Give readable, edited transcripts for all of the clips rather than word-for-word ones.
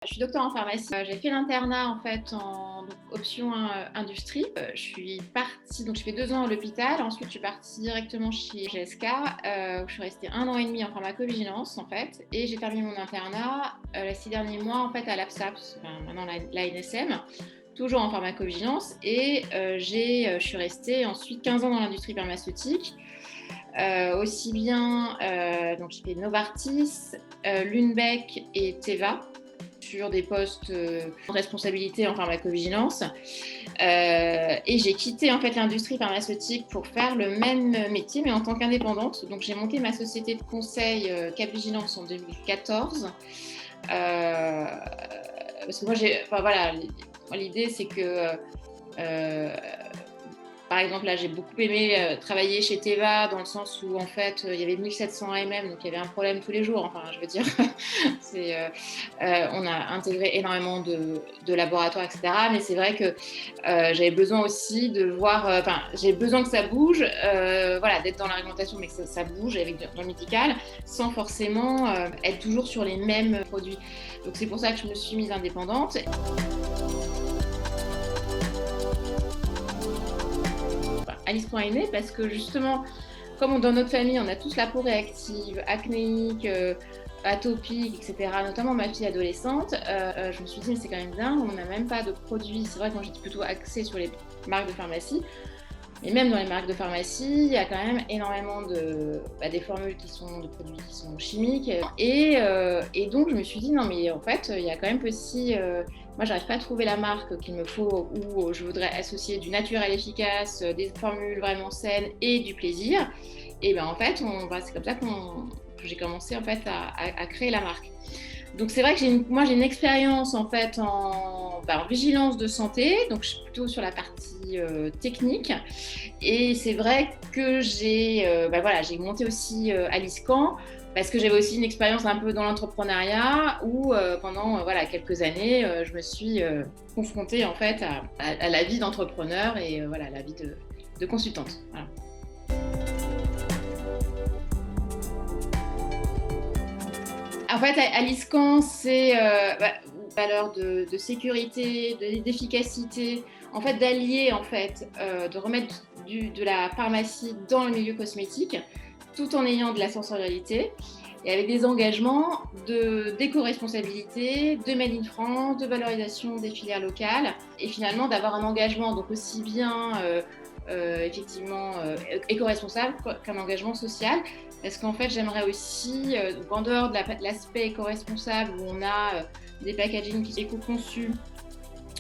Je suis docteur en pharmacie. J'ai fait l'internat en fait en option industrie. Je suis partie, donc je fais 2 ans à l'hôpital. Ensuite, je suis partie directement chez GSK. Où je suis restée 1 an et demi en pharmacovigilance en fait. Et j'ai terminé mon internat les 6 derniers mois en fait à l'APSAPS, maintenant l'ANSM, toujours en pharmacovigilance. Et je suis restée ensuite 15 ans dans l'industrie pharmaceutique. Aussi bien, donc j'ai fait Novartis, Lundbeck et Teva, sur des postes de responsabilité en pharmacovigilance. Et j'ai quitté en fait l'industrie pharmaceutique pour faire le même métier, mais en tant qu'indépendante. Donc j'ai monté ma société de conseil Capvigilance en 2014. Parce que moi, l'idée c'est que par exemple, là, j'ai beaucoup aimé travailler chez Teva dans le sens où, en fait, il y avait 1700 AMM, donc il y avait un problème tous les jours. Enfin, je veux dire, on a intégré énormément de laboratoires, etc. Mais c'est vrai que j'avais besoin aussi de voir, j'ai besoin que ça bouge, d'être dans la réglementation, mais que ça bouge dans le médical, sans forcément être toujours sur les mêmes produits. Donc c'est pour ça que je me suis mise indépendante. Alice est née parce que justement, comme dans notre famille, on a tous la peau réactive, acnéique, atopique, etc., notamment ma fille adolescente, je me suis dit, mais c'est quand même dingue, on n'a même pas de produits. C'est vrai que moi j'étais plutôt axée sur les marques de pharmacie, mais même dans les marques de pharmacie, il y a quand même énormément des formules de produits qui sont chimiques. Et donc je me suis dit, non mais en fait, il y a quand même aussi... moi, j'arrive pas à trouver la marque qu'il me faut, où je voudrais associer du naturel efficace, des formules vraiment saines et du plaisir. Et ben en fait, c'est comme ça que j'ai commencé en fait à créer la marque. Donc c'est vrai que j'ai une expérience en fait en vigilance de santé, donc je suis plutôt sur la partie technique. Et c'est vrai que j'ai monté aussi Aliscan, parce que j'avais aussi une expérience un peu dans l'entrepreneuriat où pendant quelques années, je me suis confrontée en fait à la vie d'entrepreneur et à la vie de consultante. Voilà. En fait, Aliscan, c'est valeur de sécurité, d'efficacité, en fait, d'allier, en fait, de remettre de la pharmacie dans le milieu cosmétique, tout en ayant de la sensorialité et avec des engagements d'éco-responsabilité, de Made in France, de valorisation des filières locales et finalement d'avoir un engagement donc aussi bien effectivement éco-responsable qu'un engagement social. Parce qu'en fait, j'aimerais aussi, en dehors de l'aspect éco-responsable où on a des packaging qui sont éco-conçus,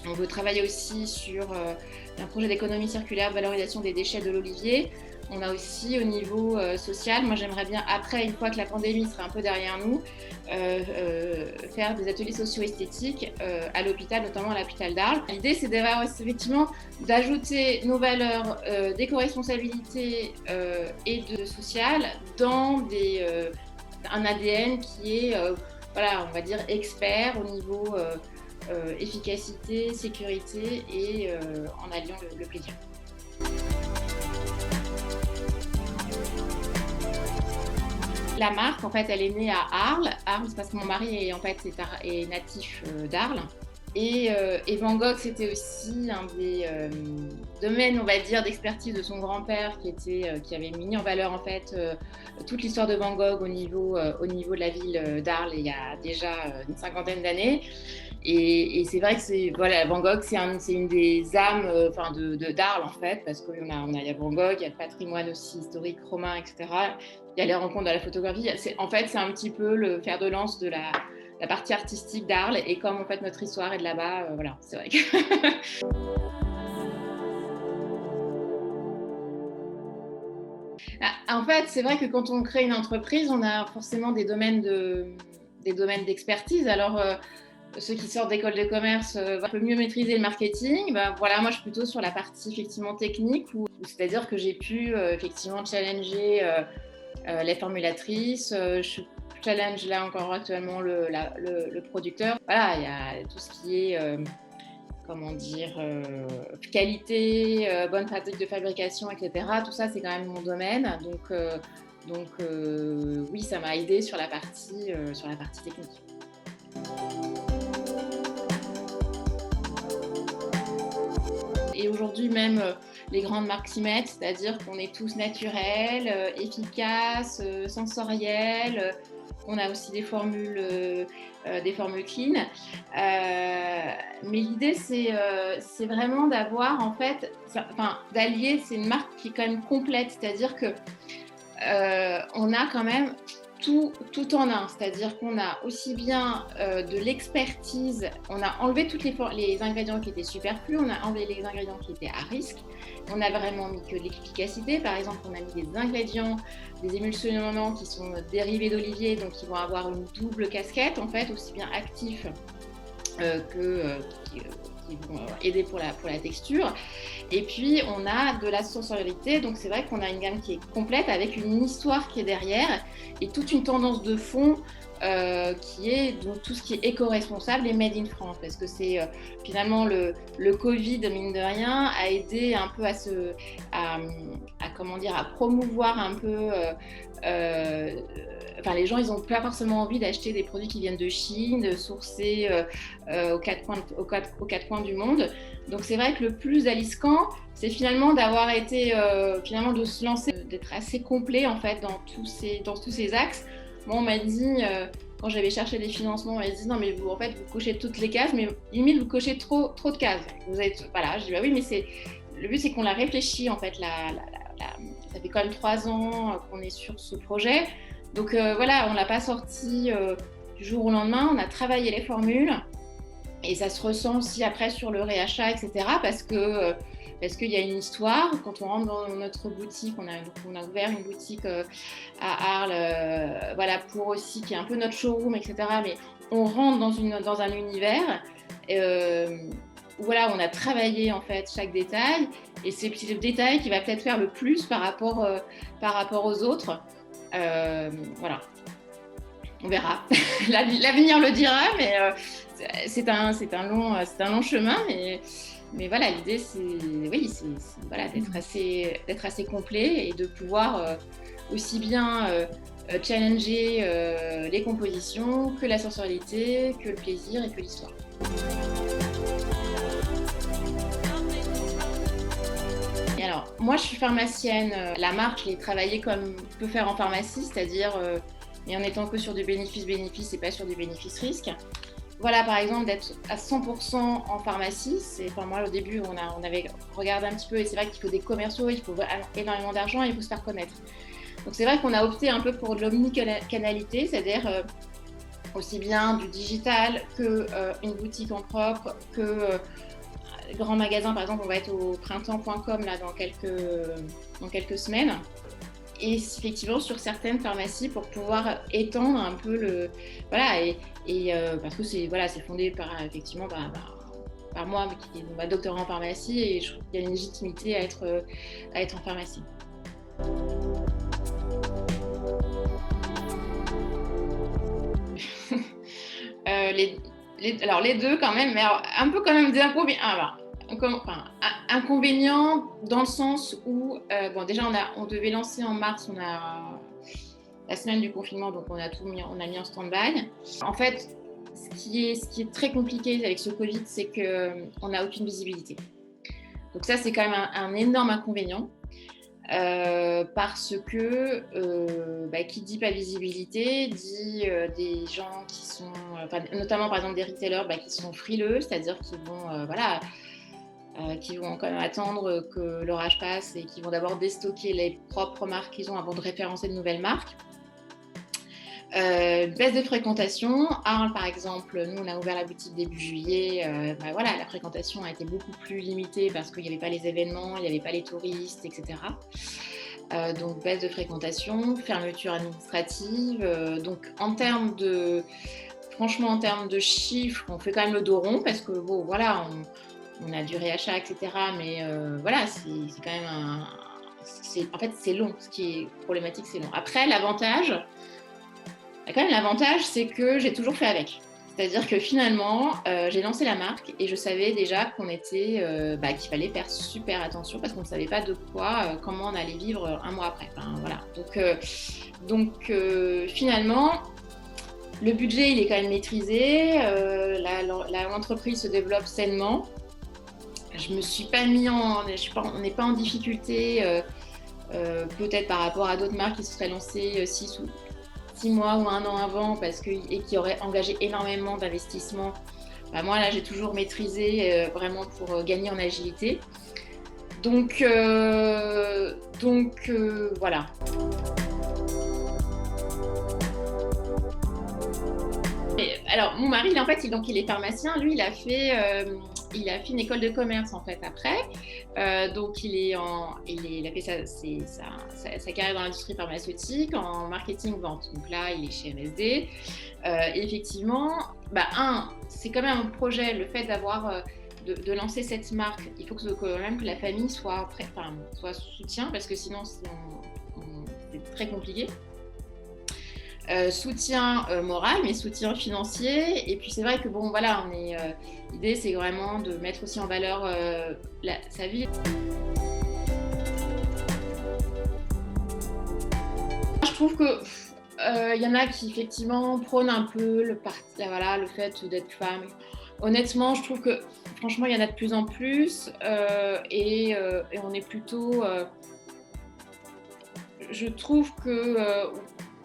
on veut travailler aussi sur un projet d'économie circulaire, de valorisation des déchets de l'olivier. On a aussi au niveau social, moi j'aimerais bien, après, une fois que la pandémie sera un peu derrière nous, faire des ateliers socio-esthétiques à l'hôpital, notamment à l'hôpital d'Arles. L'idée, c'est d'avoir effectivement d'ajouter nos valeurs d'éco-responsabilité et de social dans un ADN qui est, on va dire, expert au niveau efficacité, sécurité et en alliant le plaisir. La marque, en fait, elle est née à Arles. Arles, c'est parce que mon mari est natif d'Arles. Et Van Gogh, c'était aussi un des domaines, on va dire, d'expertise de son grand-père qui avait mis en valeur, en fait, toute l'histoire de Van Gogh au niveau de la ville d'Arles il y a déjà une 50aine d'années. Et c'est vrai que Van Gogh, c'est une des âmes d'Arles, en fait, parce qu'il y a Van Gogh, il y a le patrimoine aussi historique romain, etc. Il y a les rencontres de la photographie. En fait, c'est un petit peu le fer de lance de la partie artistique d'Arles. Et comme en fait notre histoire est de là-bas, c'est vrai que... En fait, c'est vrai que quand on crée une entreprise, on a forcément des domaines d'expertise. Alors, ceux qui sortent d'école de commerce un peu mieux maîtriser le marketing. Moi, je suis plutôt sur la partie effectivement technique, c'est-à-dire que j'ai pu effectivement challenger les formulatrices. Je challenge là encore actuellement le producteur. Voilà, il y a tout ce qui est qualité, bonne pratique de fabrication, etc. Tout ça, c'est quand même mon domaine. Donc oui, ça m'a aidée sur la partie technique. qu'aujourd'hui, même les grandes marques s'y mettent, c'est-à-dire qu'on est tous naturels, efficaces, sensoriels. On a aussi des formules clean. Mais l'idée, c'est vraiment d'avoir, en fait, d'allier, c'est une marque qui est quand même complète, c'est-à-dire que on a quand même tout en un, c'est-à-dire qu'on a aussi bien de l'expertise, on a enlevé tous les ingrédients qui étaient superflus, on a enlevé les ingrédients qui étaient à risque, on a vraiment mis que de l'efficacité. Par exemple, on a mis des ingrédients, des émulsionnants qui sont dérivés d'olivier, donc qui vont avoir une double casquette, en fait, aussi bien actifs qui vont aider pour la texture. Et puis, on a de la sensorialité, donc c'est vrai qu'on a une gamme qui est complète avec une histoire qui est derrière et toute une tendance de fond qui est donc tout ce qui est éco-responsable et made in France, parce que c'est finalement le Covid, mine de rien, a aidé un peu à promouvoir un peu les gens, ils n'ont pas forcément envie d'acheter des produits qui viennent de Chine, de sourcer aux quatre coins du monde. Donc c'est vrai que le plus allisquant, c'est finalement d'avoir été, de se lancer, d'être assez complet en fait dans tous ces axes. Moi, on m'a dit, quand j'avais cherché des financements, on m'a dit non mais vous cochez toutes les cases, mais limite vous cochez trop de cases. Je dis bah oui, mais le but c'est qu'on l'a réfléchi en fait. Ça fait quand même 3 ans qu'on est sur ce projet. Donc on l'a pas sorti du jour au lendemain, on a travaillé les formules et ça se ressent aussi après sur le réachat, etc. Parce qu'il y a une histoire. Quand on rentre dans notre boutique, on a ouvert une boutique à Arles, pour aussi, qui est un peu notre showroom, etc. Mais on rentre dans un univers où on a travaillé en fait chaque détail, et c'est le détail qui va peut-être faire le plus par rapport aux autres. On verra. L'avenir le dira, mais c'est un long chemin, mais voilà, l'idée d'être assez complet et de pouvoir aussi bien challenger les compositions que la sensorialité, que le plaisir et que l'histoire. Et alors, moi je suis pharmacienne, la marque je l'ai travaillée comme on peut faire en pharmacie, c'est-à-dire mais en étant que sur du bénéfice et pas sur du bénéfice-risque. Voilà, par exemple, d'être à 100% en pharmacie, moi au début on avait regardé un petit peu, et c'est vrai qu'il faut des commerciaux, il faut énormément d'argent et il faut se faire connaître. Donc c'est vrai qu'on a opté un peu pour de l'omnicanalité, c'est-à-dire aussi bien du digital que une boutique en propre, que grand magasin. Par exemple, on va être au printemps.com là dans quelques semaines. Et effectivement sur certaines pharmacies pour pouvoir étendre un peu parce que c'est fondé par moi qui est doctorat en pharmacie, et je trouve qu'il y a une légitimité à être en pharmacie. Les deux quand même, mais alors, un peu quand même des inconvénients dans le sens où déjà on devait lancer en mars, on a la semaine du confinement, donc on a mis en stand-by. En fait, ce qui est très compliqué avec ce Covid, c'est qu'on n'a aucune visibilité. Donc ça, c'est quand même un énorme inconvénient. Parce que qui dit pas visibilité dit des gens qui sont, notamment par exemple des retailers qui sont frileux, c'est-à-dire qu'ils vont qui vont quand même attendre que l'orage passe et qui vont d'abord déstocker les propres marques qu'ils ont avant de référencer de nouvelles marques. Baisse de fréquentation. Arles, par exemple, nous on a ouvert la boutique début juillet, la fréquentation a été beaucoup plus limitée parce qu'il n'y avait pas les événements, il n'y avait pas les touristes, etc. Donc baisse de fréquentation, fermeture administrative. Donc en termes de chiffres, on fait quand même le dos rond parce que on a du réachat, etc. Mais c'est quand même en fait c'est long. Ce qui est problématique, c'est long. Après, l'avantage, c'est que j'ai toujours fait avec. C'est-à-dire que finalement, j'ai lancé la marque et je savais déjà qu'il fallait faire super attention parce qu'on ne savait pas comment on allait vivre un mois après. Donc finalement, le budget, il est quand même maîtrisé. L'entreprise se développe sainement. Je me suis pas mis en, on n'est pas en difficulté, peut-être par rapport à d'autres marques qui se seraient lancées 6 mois ou un an avant et qui auraient engagé énormément d'investissement. Bah, moi, là, j'ai toujours maîtrisé vraiment pour gagner en agilité. Donc, voilà. Alors, mon mari, en fait, il est pharmacien. Lui, il a fait une école de commerce en fait après. Donc, il a fait sa carrière dans l'industrie pharmaceutique en marketing vente. Donc là, il est chez MSD. Et effectivement, c'est quand même un projet. Le fait de lancer cette marque, il faut quand même que la famille soit soutien parce que sinon c'est très compliqué. Soutien moral, mais soutien financier. Et puis c'est vrai que bon, voilà, l'idée c'est vraiment de mettre aussi en valeur sa vie. Je trouve que y en a qui effectivement prônent un peu le fait d'être femme. Honnêtement, je trouve que franchement, il y en a de plus en plus et on est plutôt. Je trouve que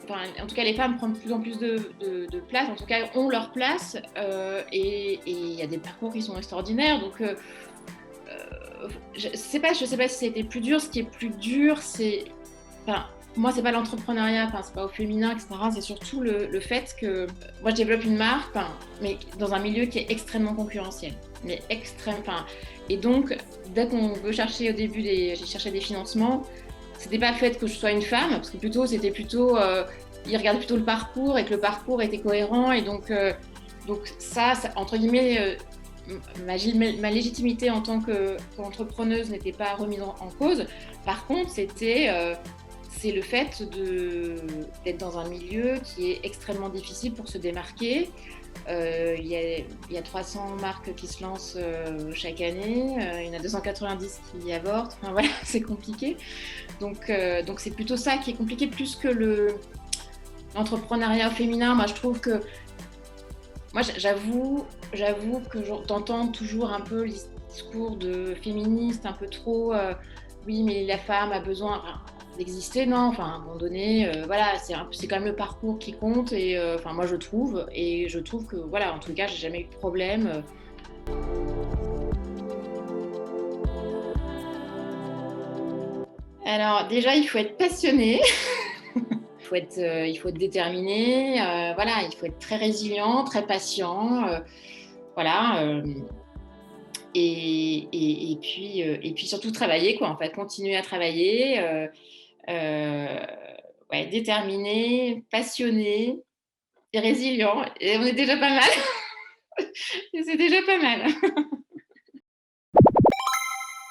en tout cas, les femmes prennent de plus en plus de place, en tout cas, ont leur place, et il y a des parcours qui sont extraordinaires. Donc, je sais pas si c'était plus dur. Ce qui est plus dur, moi, c'est pas l'entrepreneuriat, c'est pas au féminin, etc. C'est surtout le fait que moi, je développe une marque, mais dans un milieu qui est extrêmement concurrentiel. Mais et donc, dès qu'on veut chercher au début, j'ai cherché des financements. C'était pas le fait que je sois une femme, parce que c'était plutôt, ils regardaient plutôt le parcours et que le parcours était cohérent. Et donc ça entre guillemets, ma légitimité en tant qu'entrepreneuse n'était pas remise en cause. Par contre, c'est le fait d'être dans un milieu qui est extrêmement difficile pour se démarquer. Il y a 300 marques qui se lancent chaque année, il y en a 290 qui avortent, voilà, c'est compliqué. Donc c'est plutôt ça qui est compliqué plus que l'entrepreneuriat féminin. Moi, je trouve que j'avoue que j'entends toujours un peu les discours de féministes un peu trop, oui, mais la femme a besoin d'exister, non, à un moment donné, voilà, c'est quand même le parcours qui compte. Et moi je trouve que voilà, en tout cas, j'ai jamais eu de problème. Alors déjà, il faut être passionné. Il faut être déterminé, voilà, il faut être très résilient, très patient, voilà, et puis surtout travailler, quoi, en fait, continuer à travailler, ouais, déterminé, passionné et résilient, et on est déjà pas mal. Et c'est déjà pas mal.